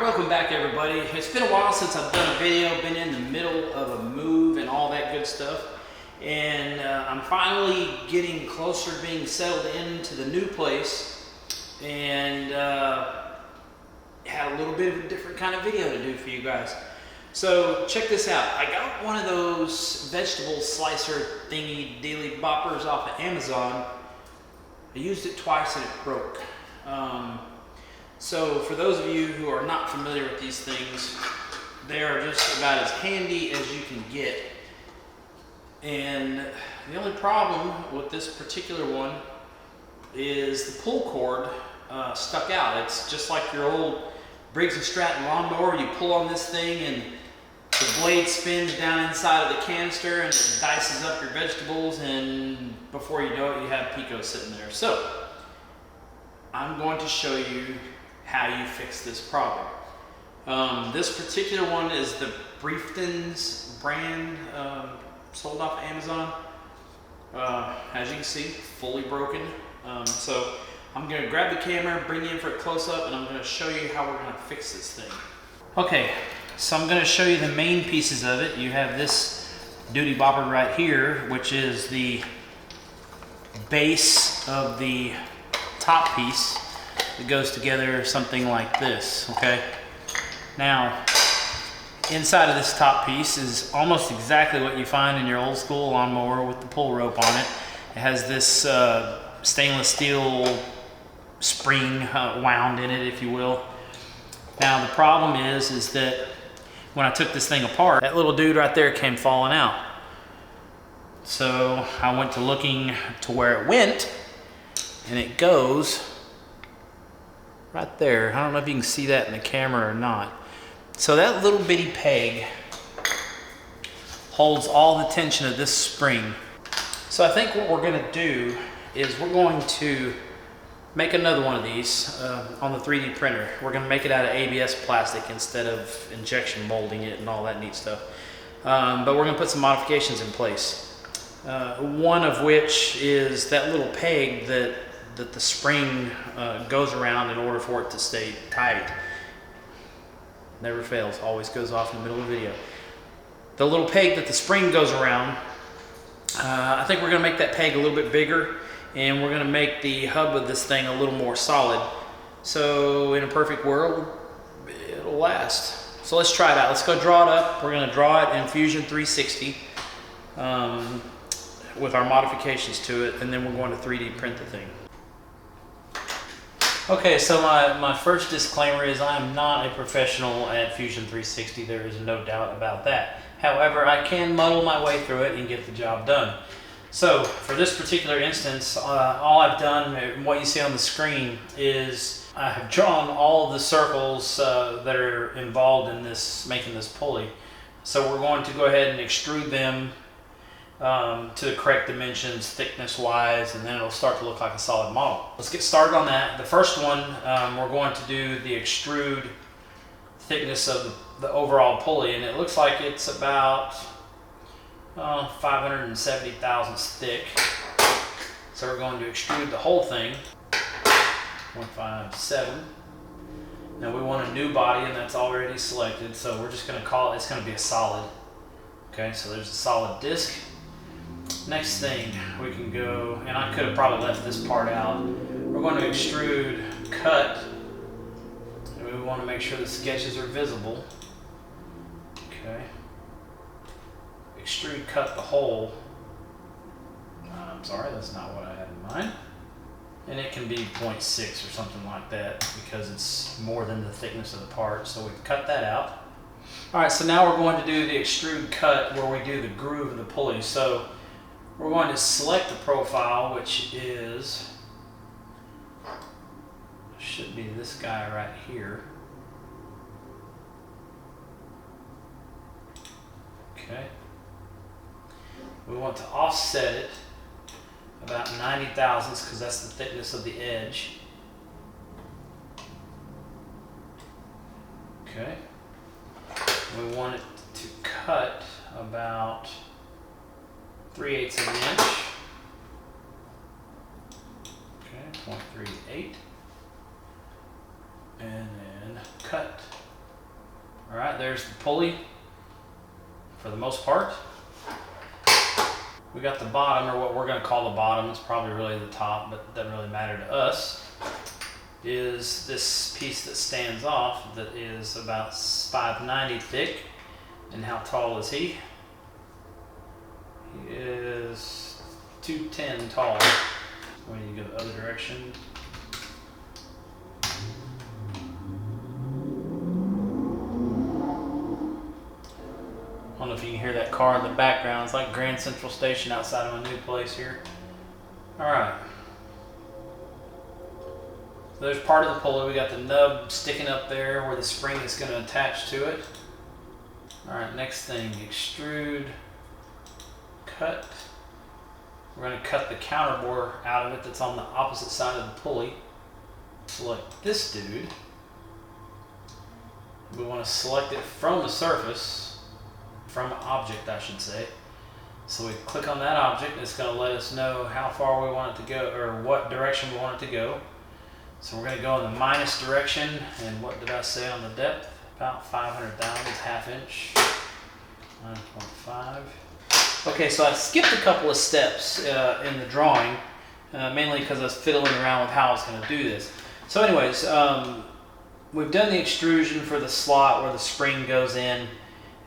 welcome back everybody. It's been a while since I've done a video, been in the middle of a move and all that good stuff. And I'm finally getting closer to being settled into the new place and had a little bit of a different kind of video to do for you guys. So check this out. I got one of those vegetable slicer thingy dealy boppers off of Amazon. I used it twice and it broke. So for those of you who are not familiar with these things, they are just about as handy as you can get. And the only problem with this particular one is the pull cord stuck out. It's just like your old Briggs & Stratton lawnmower. You pull on this thing and the blade spins down inside of the canister and it dices up your vegetables, and before you know it, you have pico sitting there. So I'm going to show you how you fix this problem. This particular one is the Brieftons brand, sold off Amazon. As you can see, fully broken. So I'm going to grab the camera, bring you in for a close-up, and I'm going to show you how we're going to fix this thing. Okay, so I'm going to show you the main pieces of it. You have this duty bopper right here, which is the base of the top piece. It goes together something like this, okay? Now, inside of this top piece is almost exactly what you find in your old school lawnmower with the pull rope on it. It has this stainless steel spring wound in it, if you will. Now, the problem is that when I took this thing apart, that little dude right there came falling out. So I went to looking to where it went, and it goes right there. I don't know if you can see that in the camera or not. So that little bitty peg holds all the tension of this spring. So I think what we're gonna do is we're going to make another one of these on the 3D printer. We're gonna make it out of ABS plastic instead of injection molding it and all that neat stuff. But we're gonna put some modifications in place. One of which is that little peg that the spring goes around in order for it to stay tight. Never fails, always goes off in the middle of the video. The little peg that the spring goes around, I think we're gonna make that peg a little bit bigger, and we're gonna make the hub of this thing a little more solid. So in a perfect world, it'll last. So let's try it out. Let's go draw it up. We're gonna draw it in Fusion 360 with our modifications to it, and then we're going to 3D print the thing. Okay, so my first disclaimer is I am not a professional at Fusion 360. There is no doubt about that. However, I can muddle my way through it and get the job done. So for this particular instance, all I've done, what you see on the screen, is I have drawn all of the circles that are involved in this, making this pulley. So we're going to go ahead and extrude them to the correct dimensions, thickness wise, and then it'll start to look like a solid model. Let's get started on that. The first one, we're going to do the extrude thickness of the overall pulley, and it looks like it's about 570 thousandths thick. So we're going to extrude the whole thing, 157. Now we want a new body, and that's already selected, so we're just going to call it, it's going to be a solid. Okay, so there's a solid disc. Next thing, we can go, and I could have probably left this part out, we're going to extrude cut, and we want to make sure the sketches are visible. Okay. Extrude cut the whole. I'm sorry, that's not what I had in mind. And it can be 0.6 or something like that because it's more than the thickness of the part, so we've cut that out. Alright, so now we're going to do the extrude cut where we do the groove of the pulley. So we're going to select the profile, which is, should be this guy right here. Okay. We want to offset it about 90 thousandths because that's the thickness of the edge. Okay. We want it to cut about 3/8 of an inch. Okay, 0.38. And then cut All right, there's the pulley for the most part. We got the bottom, or what we're going to call the bottom. It's probably really the top, but it doesn't really matter to us. Is this piece that stands off that is about 590 thick. And how tall is he? He is 210 tall. When you go the other direction. I don't know if you can hear that car in the background. It's like Grand Central Station outside of my new place here. All right. So there's part of the pulley. We got the nub sticking up there where the spring is going to attach to it. All right, next thing, extrude, cut. We're going to cut the counter bore out of it that's on the opposite side of the pulley. Select this dude. We want to select it from the surface, from an object I should say. So we click on that object and it's going to let us know how far we want it to go, or what direction we want it to go. So we're going to go in the minus direction, and what did I say on the depth? About 500 thousandths, half inch, 9.5. Okay, so I skipped a couple of steps in the drawing, mainly because I was fiddling around with how I was going to do this. So anyways, we've done the extrusion for the slot where the spring goes in,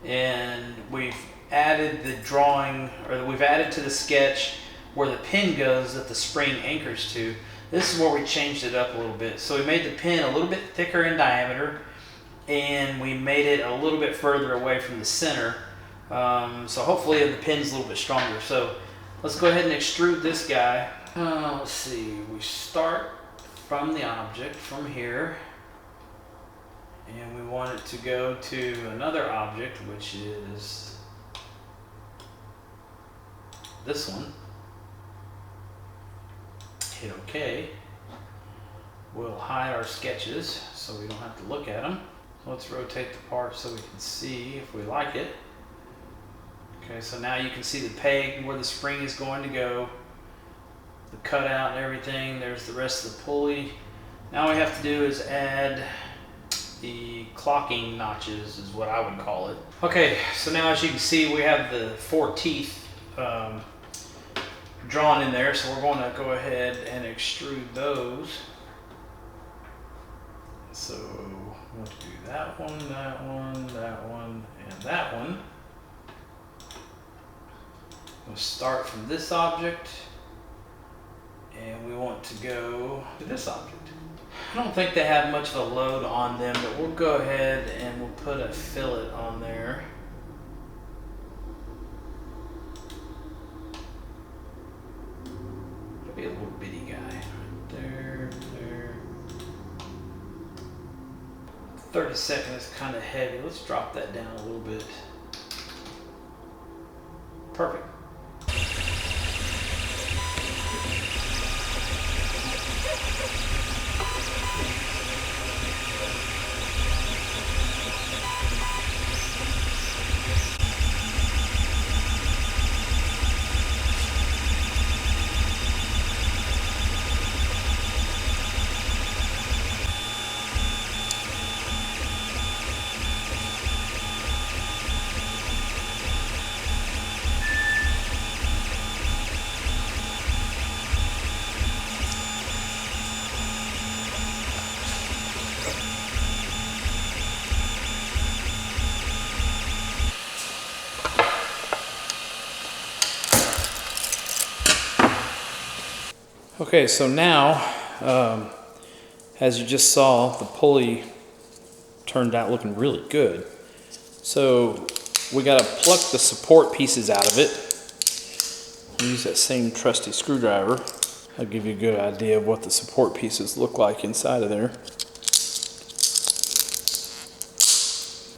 and we've added the drawing, or we've added to the sketch where the pin goes that the spring anchors to. This is where we changed it up a little bit. So we made the pin a little bit thicker in diameter, and we made it a little bit further away from the center. So hopefully the pin's a little bit stronger. So let's go ahead and extrude this guy. Let's see, we start from the object, from here, and we want it to go to another object, which is this one. Hit OK. We'll hide our sketches so we don't have to look at them. Let's rotate the part so we can see if we like it. Okay, so now you can see the peg where the spring is going to go, the cutout and everything. There's the rest of the pulley. Now all we have to do is add the clocking notches, is what I would call it. Okay, so now as you can see, we have the 4 teeth drawn in there, so we're going to go ahead and extrude those. So we'll do that one, that one, that one, and that one. We'll start from this object, and we want to go to this object. I don't think they have much of a load on them, but we'll go ahead and we'll put a fillet on there. It'll be a little bitty guy right there, there. 32nd is kind of heavy. Let's drop that down a little bit. Perfect. Okay, so now, as you just saw, the pulley turned out looking really good. So we got to pluck the support pieces out of it. Use that same trusty screwdriver. I'll give you a good idea of what the support pieces look like inside of there.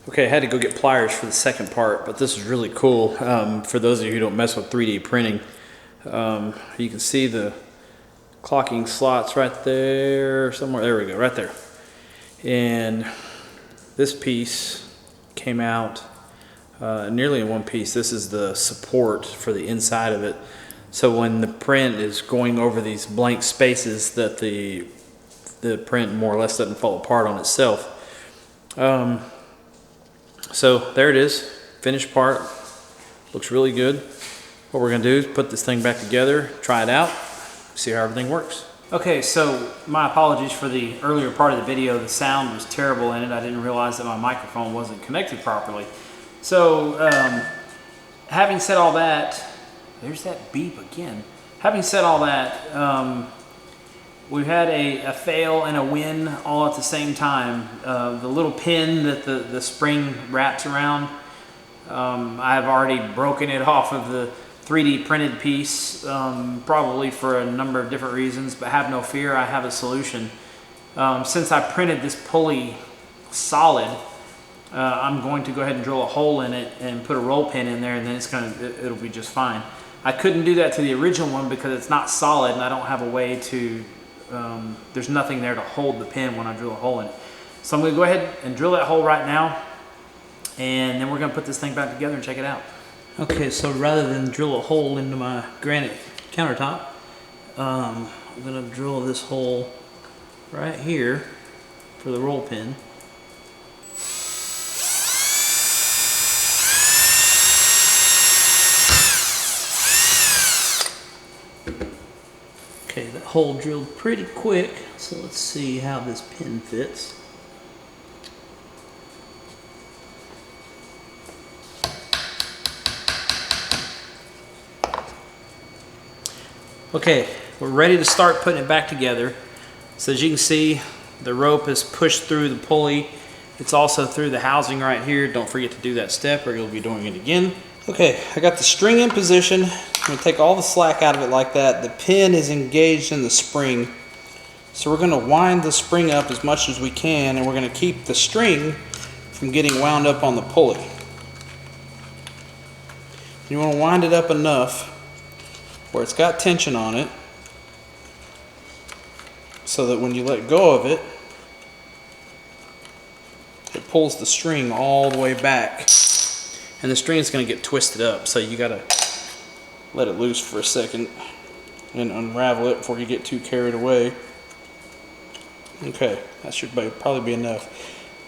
Okay, I had to go get pliers for the second part, but this is really cool. For those of you who don't mess with 3D printing, you can see the clocking slots right there somewhere. There we go, right there. And this piece came out nearly in one piece. This is the support for the inside of it. So when the print is going over these blank spaces, that the print more or less doesn't fall apart on itself. So there it is, finished part. Looks really good. What we're gonna do is put this thing back together, try it out, see how everything works. Okay, so my apologies for the earlier part of the video. The sound was terrible in it. I didn't realize that my microphone wasn't connected properly. So having said all that, there's that beep again. Having said all that, we've had a fail and a win all at the same time. The little pin that the spring wraps around, I've already broken it off of the 3D printed piece, probably for a number of different reasons, but have no fear, I have a solution. Since I printed this pulley solid, I'm going to go ahead and drill a hole in it and put a roll pin in there, and then it'll be just fine. I couldn't do that to the original one because it's not solid and I don't have a way to, there's nothing there to hold the pin when I drill a hole in it. So I'm going to go ahead and drill that hole right now, and then we're going to put this thing back together and check it out. Okay, so rather than drill a hole into my granite countertop, I'm going to drill this hole right here for the roll pin. Okay, that hole drilled pretty quick, so let's see how this pin fits. Okay, we're ready to start putting it back together. So as you can see, the rope is pushed through the pulley. It's also through the housing right here. Don't forget to do that step or you'll be doing it again. Okay, I got the string in position. I'm going to take all the slack out of it like that. The pin is engaged in the spring. So we're going to wind the spring up as much as we can, and we're going to keep the string from getting wound up on the pulley. You want to wind it up enough where it's got tension on it, so that when you let go of it, it pulls the string all the way back. And the string is going to get twisted up, so you got to let it loose for a second and unravel it before you get too carried away. Okay, that should probably be enough.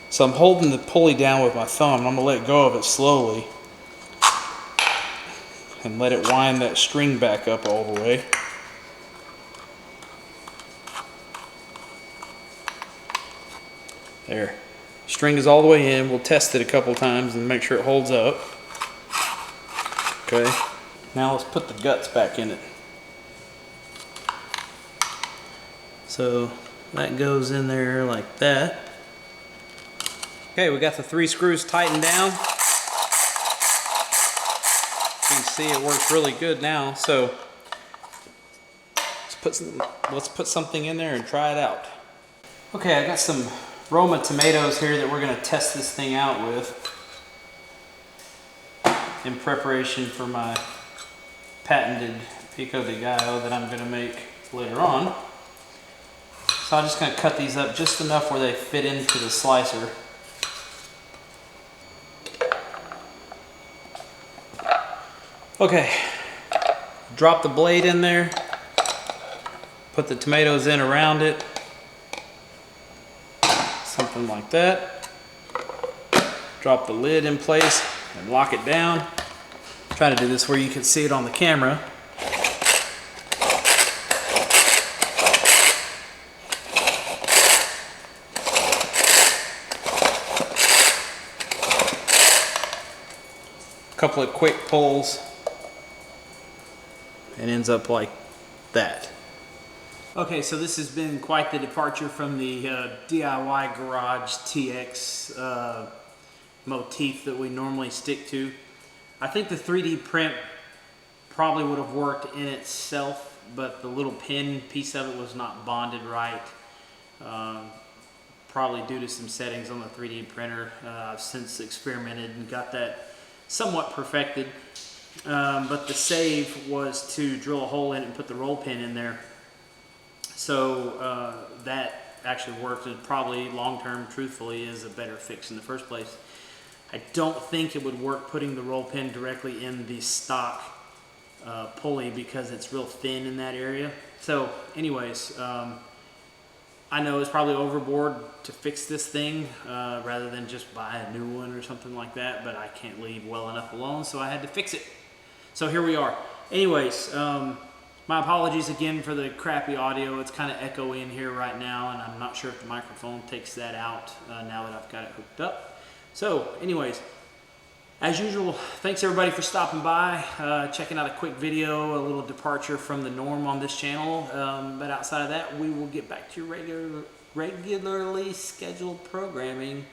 So I'm holding the pulley down with my thumb, and I'm going to let go of it slowly and let it wind that string back up all the way. There. String is all the way in. We'll test it a couple times and make sure it holds up. Okay. Now let's put the guts back in it. So that goes in there like that. Okay, we got the 3 screws tightened down. You can see it works really good now. So let's put something in there and try it out. Okay, I got some Roma tomatoes here that we're going to test this thing out with in preparation for my patented pico de gallo that I'm going to make later on. So I'm just going to cut these up just enough where they fit into the slicer. Okay, drop the blade in there, put the tomatoes in around it, something like that. Drop the lid in place and lock it down. Try to do this where you can see it on the camera. A couple of quick pulls. It ends up like that. Okay, so this has been quite the departure from the DIY Garage TX motif that we normally stick to. I think the 3D print probably would have worked in itself, but the little pin piece of it was not bonded right. Probably due to some settings on the 3D printer. I've since experimented and got that somewhat perfected. But the save was to drill a hole in it and put the roll pin in there. So that actually worked, and probably long-term, truthfully, is a better fix in the first place. I don't think it would work putting the roll pin directly in the stock pulley because it's real thin in that area. So anyways, I I know it's probably overboard to fix this thing rather than just buy a new one or something like that, but I can't leave well enough alone, so I had to fix it. So here we are. Anyways, my apologies again for the crappy audio. It's kind of echoey in here right now, and I'm not sure if the microphone takes that out now that I've got it hooked up. So anyways, as usual, thanks everybody for stopping by, checking out a quick video, a little departure from the norm on this channel. But outside of that, we will get back to your regularly scheduled programming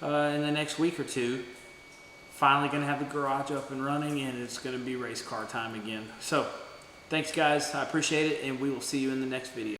in the next week or two. Finally going to have the garage up and running, and it's going to be race car time again. So thanks guys, I appreciate it, and we will see you in the next video.